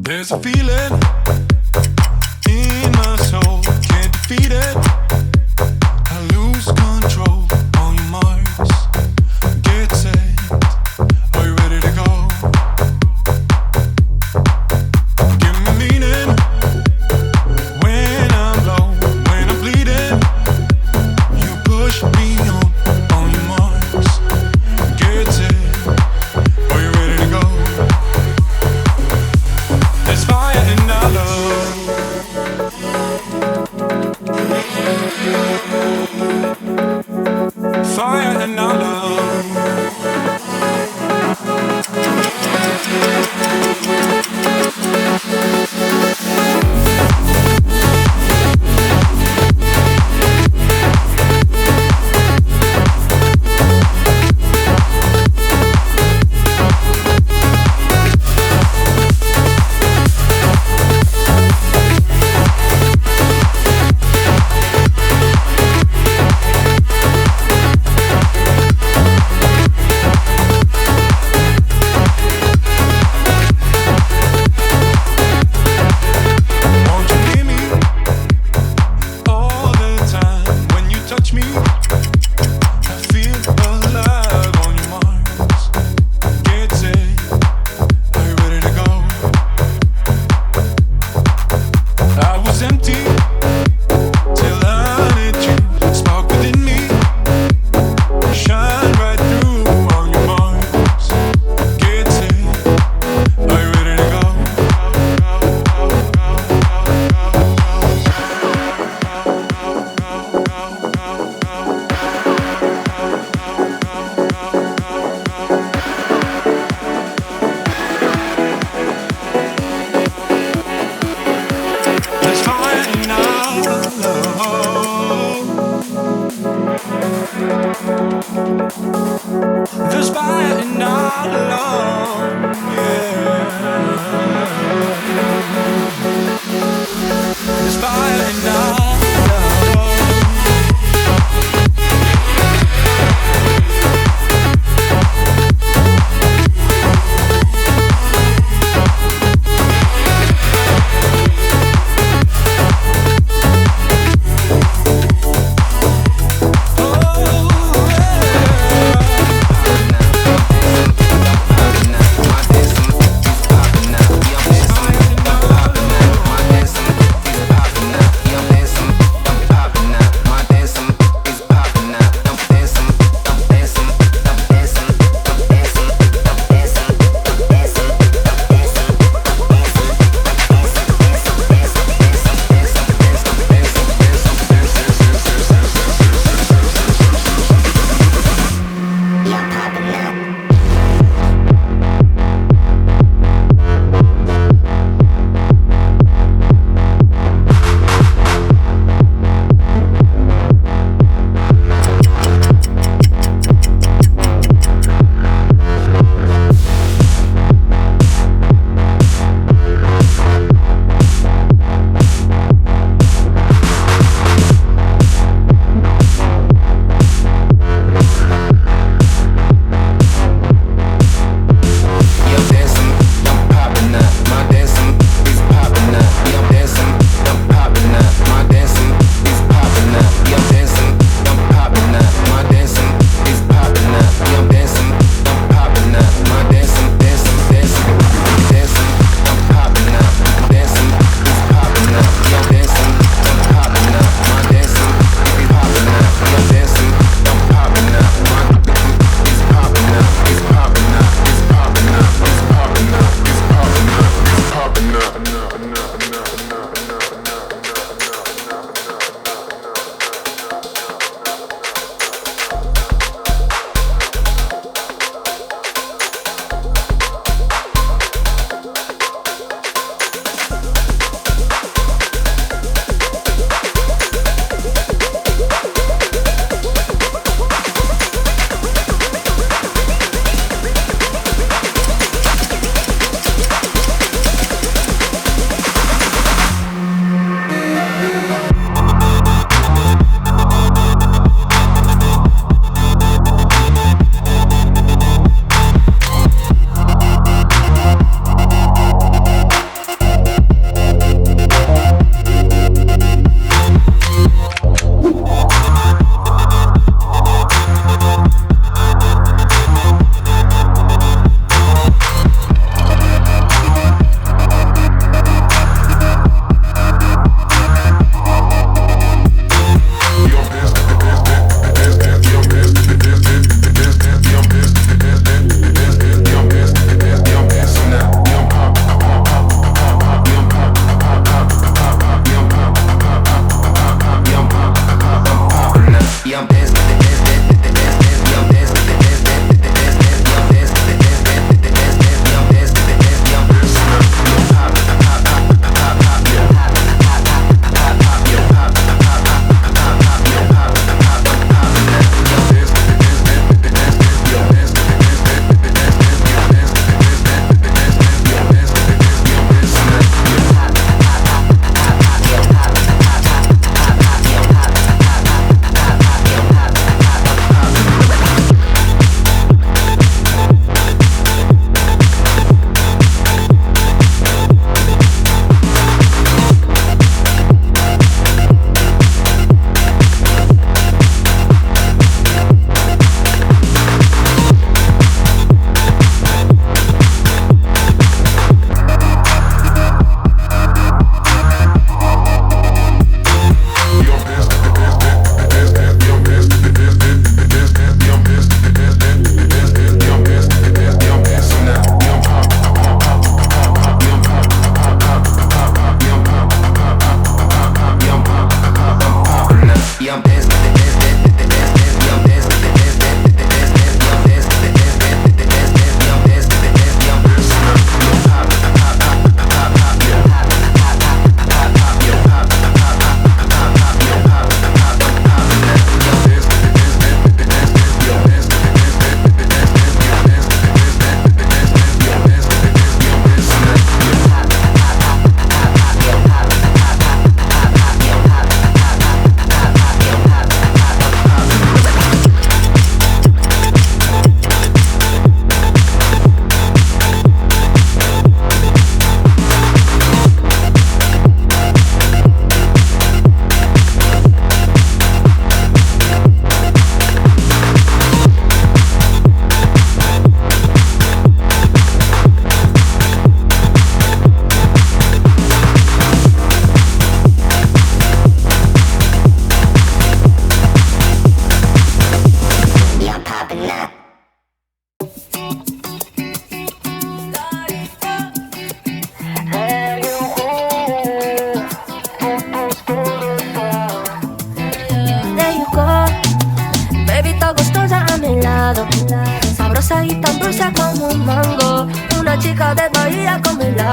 There's a feeling in my soul, can't defeat it. I lose control on your marks. Get set, are you ready to go? Give me meaning when I'm low, when I'm bleeding. You push me on your marks. Get set, are you ready to go? There's fire in our love.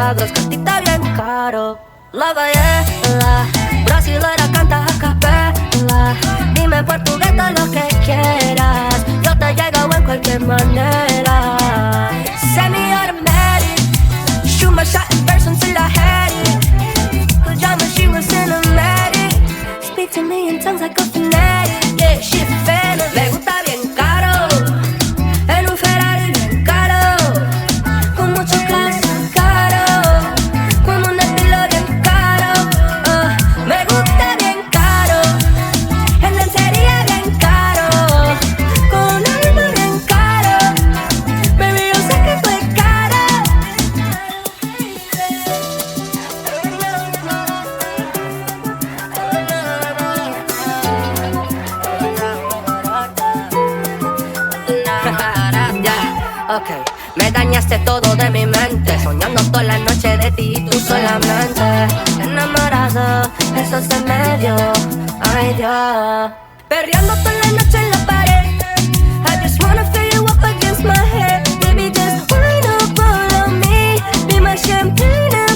milagros, que a ti está bien caro. La gallela, brasilera canta a capela. Dime portugués todo lo que quieras, yo te llego en cualquier manera. Semi-automatic, shoot my shot in verse until I had it. Pajama, she was cinematic. Speak to me in tongues like a fanatic. Yeah, she fan, le gusta bien caro. En un Ferrari bien caro, con mucho clase caro, con un estilo bien caro. Me gusta bien caro, en lencería bien caro, con un alma bien caro. Baby, yo sé que fue caro. Ok, me dañaste todo de mi mente, soñando toda la noche de ti y tú solamente. Enamorado, eso se me dio, ay Dios. Perreando toda la noche en la pared, I just wanna feel you up against my head. Baby, just wind up all on me, be my champagne and